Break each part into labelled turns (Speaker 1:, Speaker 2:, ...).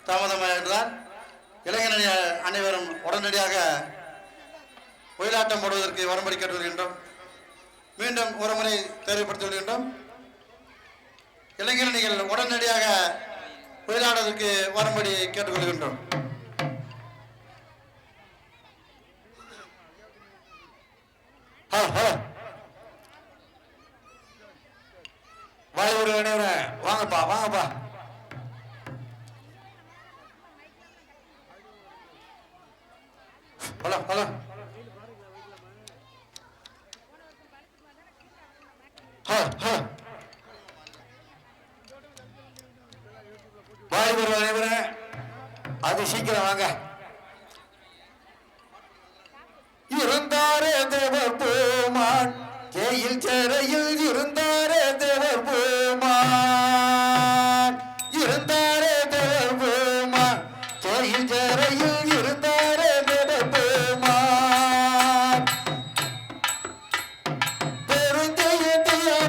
Speaker 1: தாமதமாகின்றார். இளைஞர் அனைவரும் உடனடியாக ஒயிலாட்டம் போடுவதற்கு வரும்படி கேட்டுக்கொள்கின்றோம். மீண்டும் ஒரு முறை தேவைப்படுத்திக் கொள்கின்றோம். இளைஞர்கள் உடனடியாக ஒயிலாடுவதற்கு வரும்படி கேட்டுக்கொள்கின்றோம்.
Speaker 2: வாய்ப்பு வாங்கப்பா வாங்கப்பா.
Speaker 1: ஹலோ ஹலோ
Speaker 2: வாய்ப்பு அனைவரும் அது சீக்கிரம் வாங்க. இருந்தாரே தேவர் பூமான் ஜெயில் செறையில் இருந்தாரே தேவர் பூமான் இருந்தாரே தேவர் பூமான் ஜெயில் செறையில் இருந்தாரே தேவர் பூமான் பெருந்தைய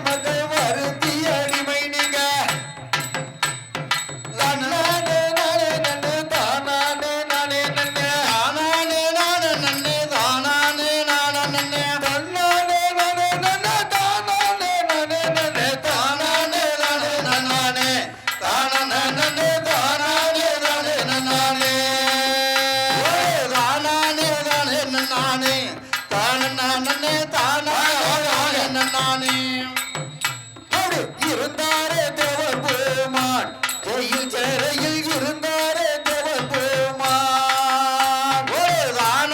Speaker 2: மக்கள் வருந்திய அடிமை நீங்க இருந்தாரே தேவர் பூமான் ஜெயில் செறையில் இருந்தாரே தேவர் பூமான்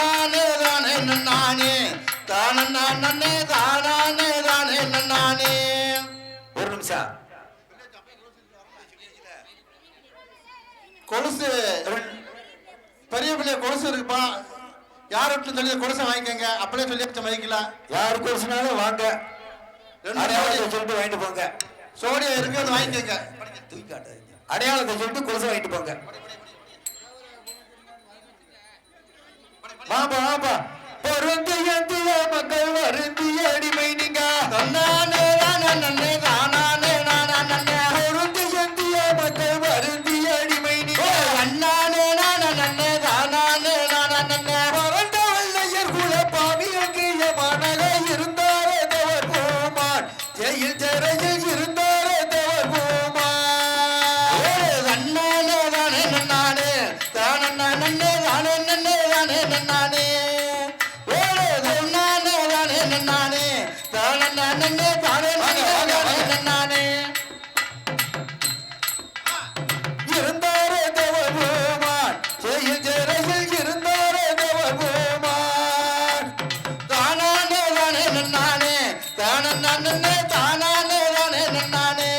Speaker 2: தானே தானே நானே தானே நானே தானே தானே நானே. ஒரு நிமிஷம்
Speaker 1: கொலுசு பெரிய பிள்ளை கொலுசு இருக்குப்பா. யார் வீட்டுல சொல்லி கொலுசை வாங்கிக்கங்க. அப்படியே சொல்லி மைக்கலாம்.
Speaker 2: யார் கொலுசுனாலும் வாங்க. அடையாளத்தை சொல்லிட்டு வாங்கிட்டு போங்க.
Speaker 1: சோடியா இருக்கிறது வாங்கிக்கங்க.
Speaker 2: அடையாளத்தை சொல்லிட்டு கொலுசை வாங்கிட்டு போங்க. வாப்பா வாப்பா. பொருந்திய மக்கள் வருந்திய அடிமை நீங்க பொருந்திய மக்கள் வருந்திய அடிமை நீங்க வறண்ட வல்லையர் குல பாவியங்கு மனக இருந்தாரே தேவர் பூமான் ஜெயில் செறையில் இருந்தாரே தேவர் பூமான் நானே தானே நானே தானே நானே தானே நானே இருந்தாரே தேவர் பூமான் ஜெயில் செறையில் இருந்தாரே தேவர் பூமான் தானே தானே நானே தானே நானே தானே நானே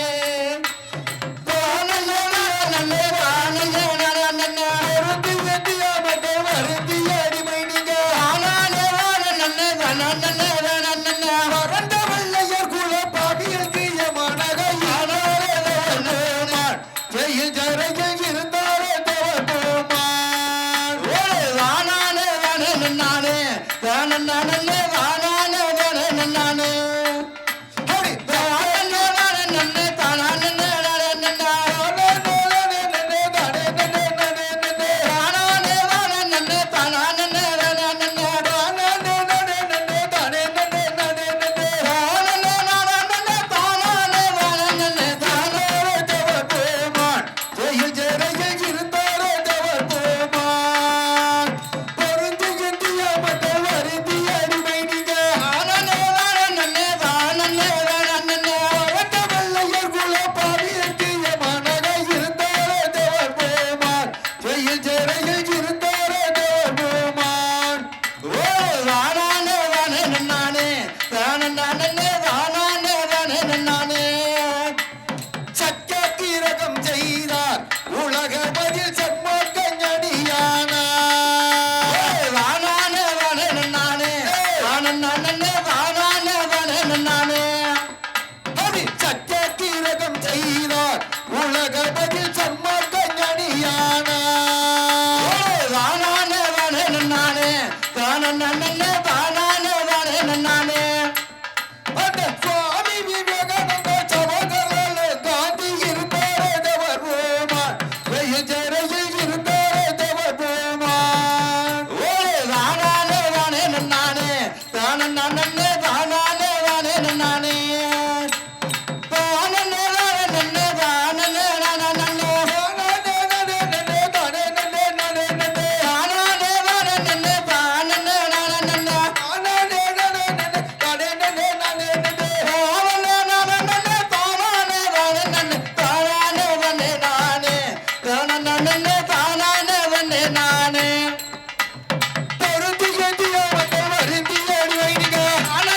Speaker 2: ஜெயில் தானே தானே வந்தே நானே பொருந்தி எந்திய மக்கள் வருந்தி அடி வைனிக தானே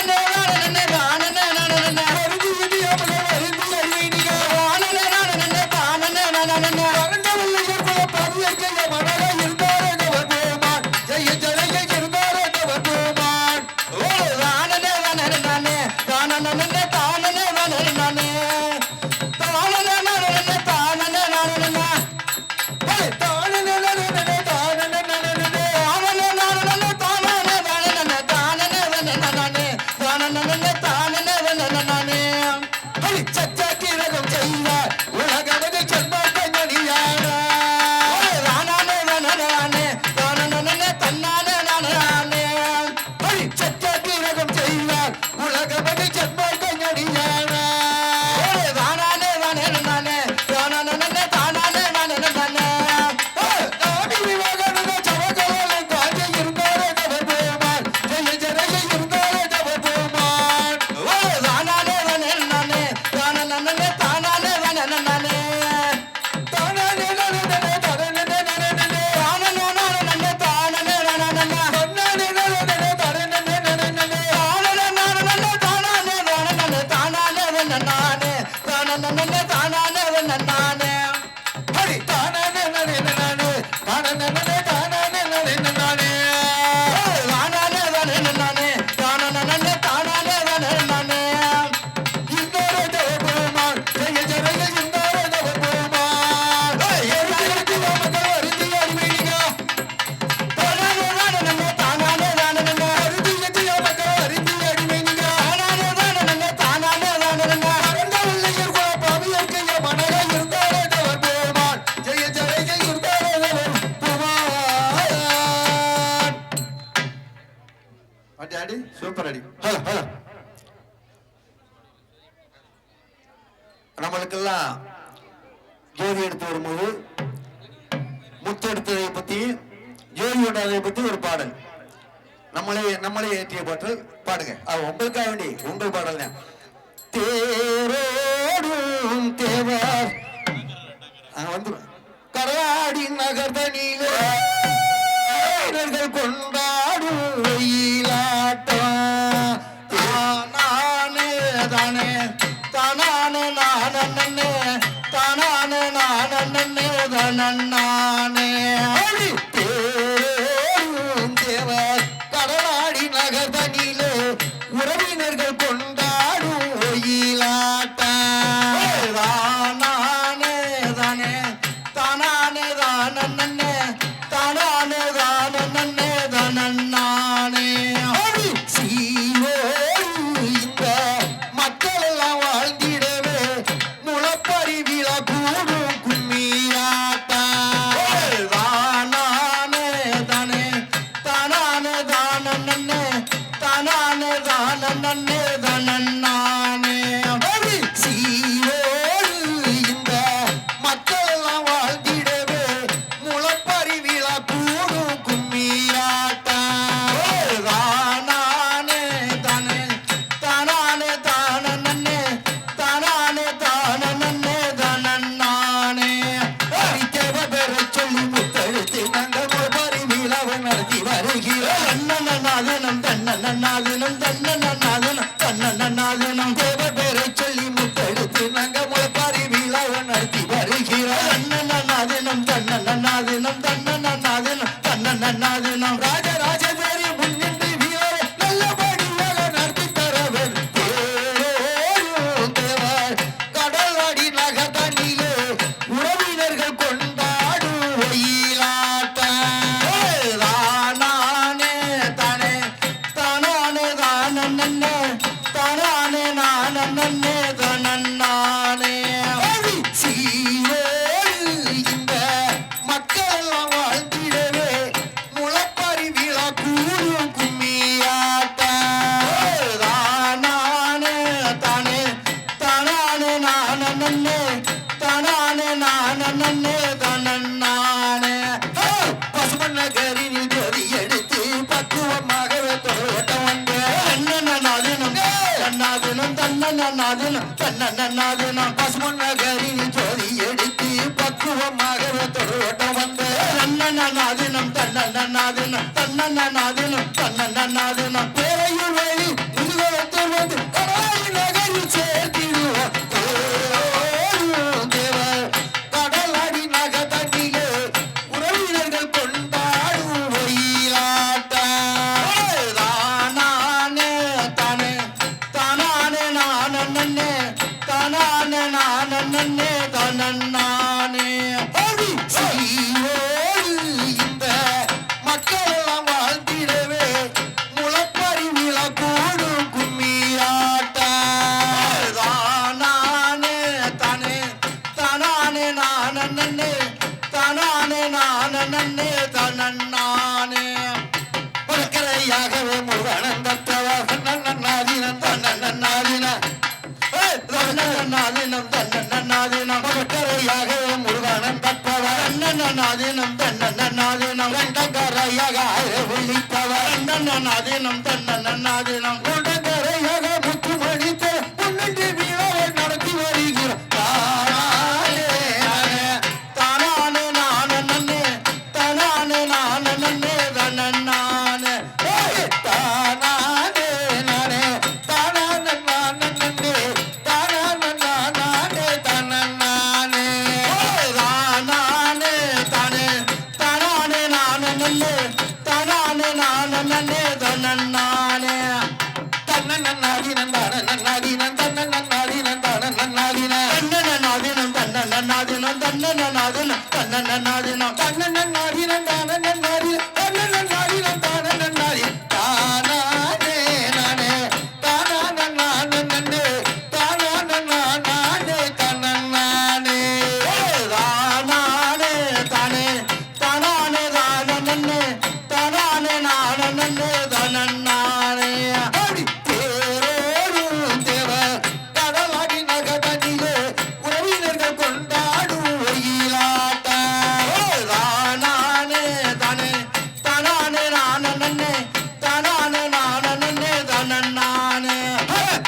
Speaker 2: தானே தானே பொருந்தி எந்திய மக்கள் வருந்தி அடி வைனிக தானே வரங்கவில்லை குல பதியற்கை மனக இருந்தாரே அவர் பெருமான் ஜெய ஜெய இருந்தாரே அவர் பெருமான் ஓ தானே தானே தானே சச்சக்கிரகம் செய்வார் உலகனது சென்மக்கணியாரா சச்சக்கிரகம் செய்வார் உலகமது சென்மக்கணியாரா அடி சூப்பர் அடி நம்மளுக்கெல்லாம் ஜோதி எடுத்து வரும்போது முத்து எடுத்ததை பத்தி ஜோதி விடாததை பத்தி ஒரு பாடல் நம்மளே ஏற்றிய பாடல் பாடுங்க உங்களுக்காக வேண்டி உங்கள் பாடல் தான் தேரோடும் தேவர் வந்து கராடி நகர்தனிலே கொண்டாடும் தானே தானே தானே நானே தானே நானே தானே தேவர் கடலாடி நகர்தனிலே உறவினர்கள் கொண்டாடும் தானே தானே தானே தானே தானே தானே இந்த மக்கள் எல்லாம் வாழ்ந்திடவே முளப்பறி விழா கூடும் கும்மியாட்டா தானே தானே தானே தானே தானே தானே இந்த மக்கள் எல்லாம் வாழ்ந்திடவே முளப்பறி விழா கூடும் கும்மியாட்டா தானே தானே தானே தானே தானே தேவபெற சொல்லி முத்தெழுத்து நாங்கள் முளப்பறி விழாவை நடத்தி வருகிறோம் தன்னநாதனம் தன்னநாதனம் தேவபெற சொல்லி முத்தெழுத்து நாங்கள் முளப்பறி விழாவை நடத்தி வருகிறோம் தன்னநாதனம் ராஜராஜேஸ்வரி முன்னின்று வீரரை நல்லபடியாக நடத்தி தரவர் தேவர் கடலாடி நகர்தனிலே உறவினர்கள் கொண்டாடும் தானே தானே தானே தானே நானே இந்த மக்கள் எல்லாம் வாழ்ந்திடவே முளப்பறி விழா கூடும் கும்மியாட்டா தானே தானே தானே தானே பசுமன் நகரில் ஜோதி எடுத்து பக்குவமாகவே தோட்டம் வந்த பசுமன் நகரில் ஜோதி எடுத்து பக்குவமாகவே தன்னன்னாதினம் தன்னன்னாதினம் தன்னன்னாதினம் பேரையும் வேலி முதுகலத்து வந்து கடலாய் நகரில் சேர்த்திடுவோம் தேவர் கடலாடி நக தண்ணிலே உறவினர்கள் கொண்டாடும் ஒயிலாட்டம் தானானே தானே தானானே நானே தானானே நானே தன்னன்னானே இந்த மக்கள் எல்லாம் வாழ்த்திடவே முளப்பறி விழக்கூடும் கும்மியாட்டம் தானானே தானே தானானே நானே தானானே நானே தன்னன்னானே மரக்கரையாகவே முருகனந்தத்தவ நன்னாதினம் தன்னன்னாதினம் தன்னன்னாதினம் தன்னன்னாதினம் மரக்கரையாகவே முருகனந்தத்தவ நன்னாதினம் தன்னன்னாதினம் கண்டகரையாக விழித்தவ நன்னாதினம் தன்னன்னாதினம் கண்டகரையாக முத்துமணித்த முன்னென்று வீரவை நடத்தி வருகிறார் தானானே நானே தானானே நானே தன்னன்னானே தானானே நானே தானானே நானே தானானே நானே தன்னன்னானே தானானே தானே தானானே நானே தானானே நானே தன்னன்னானே தன்னன்னாதினம் தன்னன்னாதினம் தன்னன்னாதினம் தன்னன்னாதினம் தன்னன்னாதினம் தன்னன்னாதினம் தன்னன்னாதினம் தன்னன்னாதினம் தன்னன்னாதினம் தன்னன்னாதினம் தன்னன்னாதினம் தானானே நானே தானானே நானே தானானே நானே தன்னன்னானே தானானே தானே தானானே தானே தானானே நானே தன்னன்னானே தேரோடும் தேவர் கடலாடி நக தண்ணிலே உறவினர்கள் கொண்டாடும் ஒயிலாட்டம் தானானே தானே தானானே நானே தானானே நானே தன்னன்னானே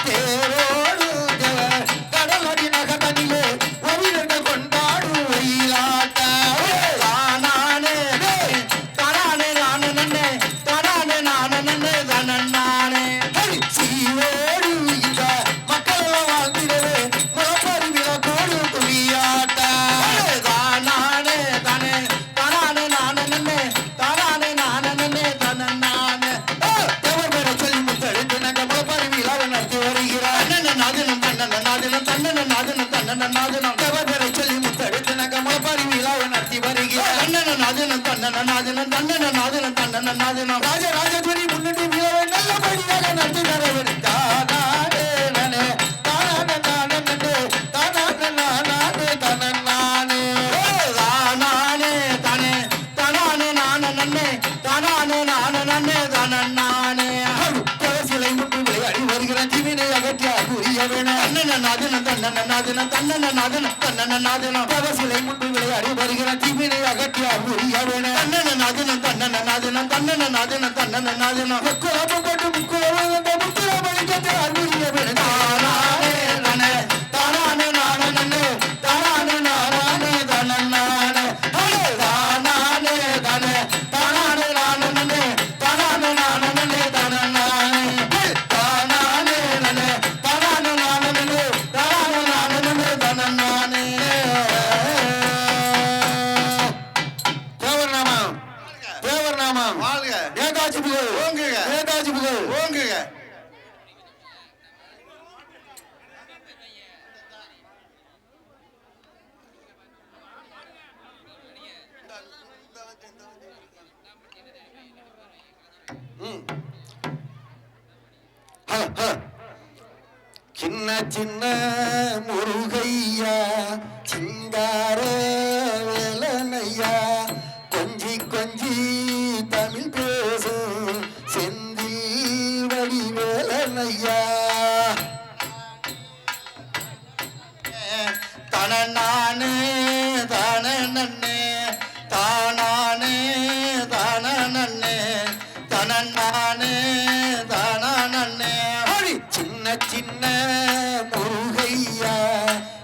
Speaker 2: தேரோடும் தேவர் கடலாடி நக தண்ணிலே உறவினர்கள் கொண்டாடும் ஒயிலாட்டம் தானானே தானானே நானே தானானே நானே தன்னன்னானே சீவோடு இந்த மக்கள் வாழ்ந்திடவே முளப்பறி விழக்கூடு கும்மியாட்டம் தானானே தானே தானானே நானே தானானே நானே தன்னன்னானே தேவர் பேரை சொல்லி முத்தெடுத்து நாங்கள் முளப்பறி விழாவை நடத்தி வருகிறார் தன்னன்னாதினம் தன்னன்னாதினம் தன்னன்னாதினம் தன்னன்னாதினம் தேவர் பேரை சொல்லி முத்தெடுத்து நாங்கள் முளப்பறி விழாவை நடத்தி வருகிறார் தன்னன்னாதினம் தன்னன்னாதினம் தன்னன்னாதினம் தன்னன்னாதினம் ராஜராஜேஸ்வரி முன்னணி விழாவை நல்லபடியாக நடத்தி தரவர் தானானே நானே தானானே நானே தானானே நானே தன்னன்னானே தானானே தானே தானானே நானே தானானே நானே தன்னன்னானே சிலை முன்பு விளையாடி வருகிற ஜீவனை அகற்றிய புரியவேன தன்னன்னாதினம் தன்னன்னாதினம் தன்னன்னாதினம் தன்னன்னாதினம் சிலை முன்பு விளையாடி வருகிற ஜீவனை அகற்றிய புரியவேன தன்னன்னாதினம் தன்னன்னாதினம் தன்னன்னாதினம் தன்னன்னாதினம் முக்குலமும் கொண்டு முக்குலமும் முத்துராமலிங்கத்தை அறியவேன தானானே நானே தானானே நானே தானானே நானே தன்னன்னானே தானானே தானே தானானே நானே தானானே நானே தன்னன்னானே தானானே நானே தானானே நானே தானானே நானே தன்னன்னானே தேவர் நாமம் தேவர் நாமம்
Speaker 1: வாழ்க
Speaker 2: நேதாஜி புகழ்
Speaker 1: ஓங்குக
Speaker 2: நேதாஜி புகழ்
Speaker 1: ஓங்குக
Speaker 2: சின்ன சின்ன முருகையா சிங்கார வேலனையா கொஞ்சி கொஞ்சி தமிழ் பேசும் செந்தில் வடிவேலனையா தனநானே தானே தானானே தானே தனநானே தானே சின்ன சின்ன முருகையா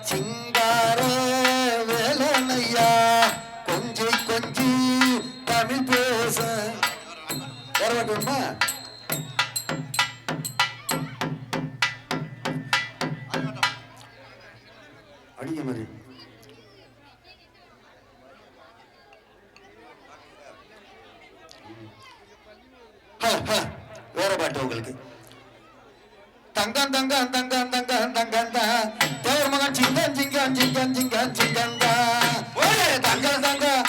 Speaker 2: சிங்கார வேலனையா கொஞ்சி கொஞ்சி தமிழ் பேசும் வேற பாட்டு உங்களுக்கு. தங்கம் தங்கம் தங்கம் தங்கம் தங்கம் தான் தேவர் மகன் சிங்கம் சிங்கம் சிங்கம் சிங்கம் சிங்கம் தான் தங்கம் தங்கம்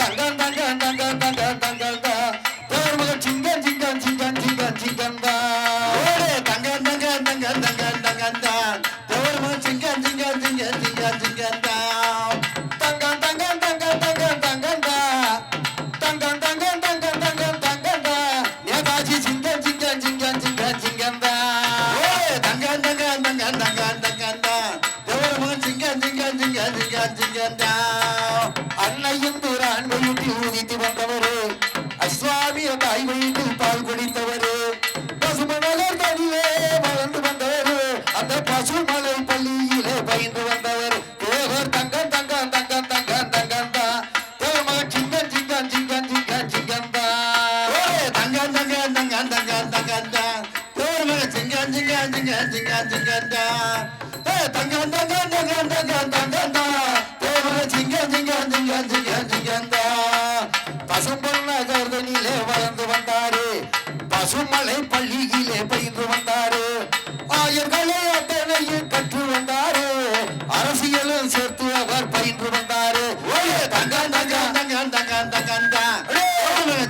Speaker 2: தங்கம் தங்கம் தங்கம் தங்கம் தங்கம் தான் தேவர் மகன் சிங்கம் சிங்கம் சிங்கம் சிங்கம் சிங்கம் தான் தங்கம் தங்கம் தங்கம் தங்கம் தங்கம் தான் தேவர் மகன் சிங்கம் சிங்கம் சிங்கம் சிங்கம் சிங்கம் தான் தங்கம் தங்கம் தங்கம் தங்கம் தங்கம் தான் தங்கம் தங்கம் தங்கம் தங்கம் தங்கம் தான் நேதாஜி சிங்கம் சிங்கம் சிங்கம் சிங்கம் சிங்கம் தான் அன்னையும் புரான் வயிற்றில் ஊதித்து வந்தவரு அஸ்வாமிய தாய் வயிற்றில் பால் குடித்தவரு பசுமலர் தனியே வளர்ந்து வந்தவரு அந்த பசுமலை பள்ளியிலே பயின்று வந்தவர் தேவர் தங்கம் தங்கம் தங்கம் தங்கம் தங்கம் தான் தேவமகன் சிங்கம் சிங்கம் சிங்கம் சிங்கம் சிங்கம் தான் தங்கம் தங்கம் தங்கம் தங்கம் தங்கம் தான் தேவமகன் சிங்கம் சிங்கம் சிங்கம் சிங்கம் சிங்கம் தான் தங்கம் தங்கம் தங்கம் தங்கம் தங்கம் தான் தேவமகன் சிங்கம் சிங்கம் சிங்கம் சிங்கம் சிங்கம் தான் பசும்பொன்ன கருதனிலே வளர்ந்து வந்தாரு பசுமலை பள்ளியிலே பயின்று வந்தாரு ஆயர்களை அத்தனையும் கற்று வந்தாரு அரசியலும் சேர்த்து அவர் பயின்று வந்தாரு தங்கம் தங்கம் தங்கம் தங்கம் தங்கம் தான்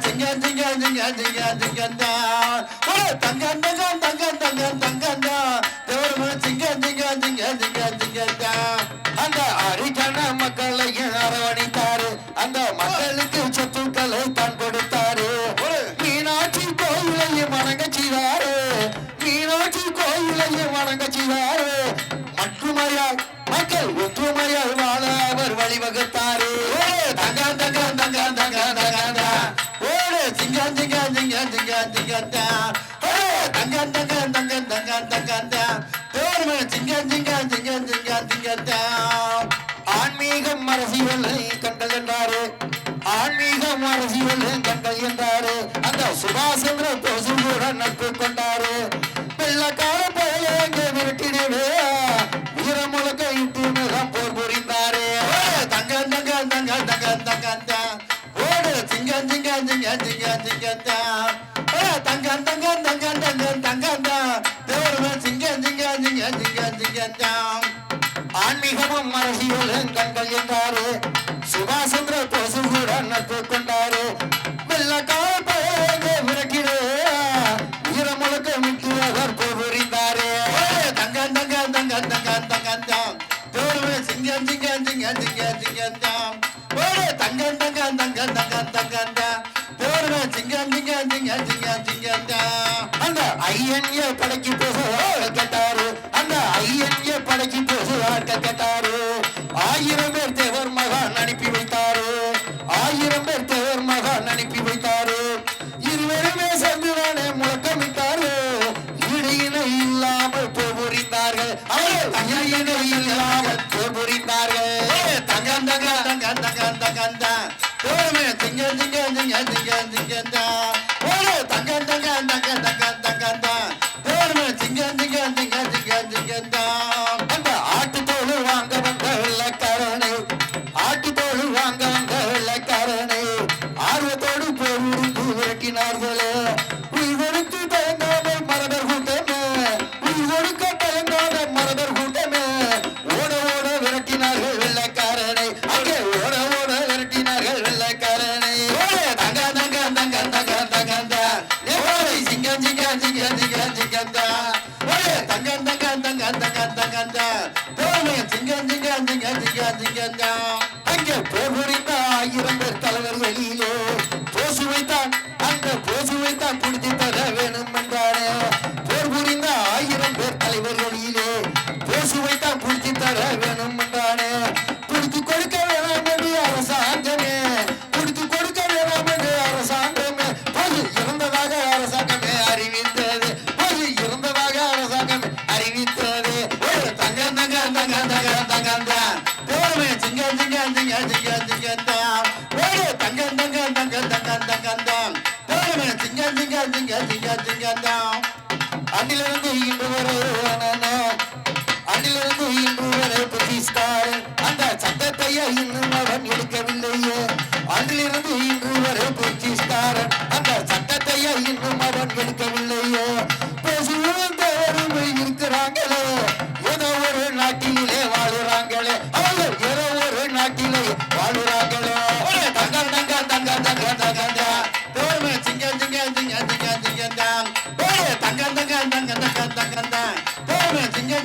Speaker 2: சிங்கம் சிங்கம் சிங்கம் சிங்கம் சிங்கம் தான் தங்கம் தங்கம் தங்கம் தங்கம் தங்கம் தான் தேவமகன் சிங்கம் சிங்கம் சிங்கம் சிங்கம் சிங்கம் தான் அந்த அரிஜன மக்களையும் அரவணைத்தாரு அந்த மக்களுக்கு சொத்துக்களை தான் கொடுத்தாரு மீனாட்சி கோயிலையும் வணங்க செய்தாரு மீனாட்சி கோயிலையும் வணங்க செய்தாரு மட்டுமையால் மக்கள் ஒற்றுமையால் வாழ அவர் வழிவகுத்தாரு தங்கம் தங்கம் தங்கம் தங்கம் தங்கம் ஓடு சிங்கம் சிங்கம் சிங்கம் சிங்கம் சிங்கம் தங்கம் தங்கம் தங்கம் தங்கம் தங்கம் தேவமகன் சிங்கம் சிங்கம் சிங்கம் சிங்கம் சிங்கம் ஆன்மீகம் அரசியலை கண்டல் என்றாரு ஆன்மீகம் அரசியலை கண்டல் என்றாரு அந்த சுபாஷ் சந்திர போஸ் கூட நட்பு கொண்டாரு வெள்ளக்கார போல எங்க விரட்டிடுவே வீரம் முழக்க இட்டு மிகம் போர் புரிந்தாரு தங்கம் தங்கம் தங்கம் தங்கம் தங்கம் ஓடு சிங்கம் சிங்கம் சிங்கம் சிங்கம் சிங்கம் தங்கம் தங்கம் தங்கம் தங்கம் தங்கம் தேவமகன் சிங்கம் சிங்கம் சிங்கம் சிங்கம் சிங்கம் ஆன்மீகமும் அரசியலும் கண்கள் என்றாரு சுபாஷ் சந்திர போஸ் கூட நட்பு கொண்டாரு வெள்ளக்கார போல விரட்டிடு வீரம் முழக்க விட்டு அவர் போர் புரிந்தாரு தங்கம் தங்கம் தங்கம் தங்கம் தங்கம் தேவமகன் சிங்கம் சிங்கம் சிங்கம் சிங்கம் சிங்கம் தங்கம் தங்கம் தங்கம் தங்கம் தங்கம் தேவமகன் சிங்கம் சிங்கம் சிங்கம் சிங்கம் சிங்கம் அந்த ஐயன்ய படைக்கு போக கேட்டாரு அந்த ஐயன்ய படைக்கு போக கேட்டாரு 1000 பேர் தேவர் மகான் அனுப்பி வைத்தாரு 1000 பேர் தேவர் மகான் அனுப்பி வைத்தாரு இருவருமே சேர்ந்துதானே முழக்கமிட்டாரு ஈடு இணை இல்லாமல் போர் புரிந்தார்கள் அவர்கள் இணை இல்லாமல் போர் புரிந்தார்கள் தங்கம் தங்கம் தங்கம் தங்கம் தங்கம் தான் தேவமகன் சிங்கம் சிங்கம் சிங்கம் சிங்கம் சிங்கம் தான் தங்கம் தங்கம் தங்கம் தங்கம் தங்கம் தான் தேவமகன் சிங்கம் சிங்கம் சிங்கம் சிங்கம் சிங்கம் தான் அந்த ஆட்டுத்தோடு வாங்க வந்த வெள்ளக்காரனை ஆட்டுத்தோடு வாங்க வந்த வெள்ளக்காரனை ஆர்வத்தோடு போர் உருந்து விரட்டினார்களே உயிர் கொடுத்து தயங்காத மரபர் கூட்டமே உயிர் கொடுக்க தயங்காத மரபர் கூட்டமே ஓட ஓட விரட்டினார்கள் வெள்ளக்காரனை அங்கே ஓட ஓட விரட்டினார்கள் வெள்ளக்காரனை தங்க தங்க தங்க தங்க தங்க சிங்கம் சிங்கம் சிங்கம் சிங்கம் சிங்கம் தங்கம் தங்கம் தங்கம் தங்கம் தங்கம் தேவமகன் சிங்கம் சிங்கம் சிங்கம் சிங்கம் சிங்கம் அங்கே போர் புரிந்த 1000 பேர் தலைவர் வெளியிலே போசு வைத்தான் அந்த போசு வைத்தான் பிடித்து தர வேணும் என்றானே போர் புரிந்த 1000 பேர் தலைவர் வெளியிலே போசு வைத்தான் பிடித்து தர வேணும் என்றானே பிடித்து கொடுக்க வேணாம் என்று அரசாங்கமே பிடித்து கொடுக்க வேணாம் என்று அரசாங்கமே போது இறந்ததாக அரசாங்கமே அறிவித்தது போது இறந்ததாக அரசாங்கமே அறிவித்தது தங்கம் தங்கம் தங்கம் தங்கம் தங்கம் தான் தேவமகன் சிங்கம் சிங்கம் சிங்கம் சிங்கம் சிங்கம் தான் தங்கம் தங்கம் தங்கம் தங்கம் தங்கம் தான் தேவமகன் சிங்கம் சிங்கம் சிங்கம் சிங்கம் சிங்கம் தான் அன்றிலிருந்து இன்று வரை அன்றிலிருந்து இன்று வரை பிரிட்டிஷ்காரன் அந்த சட்டத்தையே இன்னும் அவன் எடுக்கவில்லையே அன்றிலிருந்து இன்று வரை பிரிட்டிஷ்காரன் அந்த சட்டத்தையே இன்னும்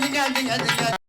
Speaker 2: ஜிங்க ஜிங்க ஜிங்க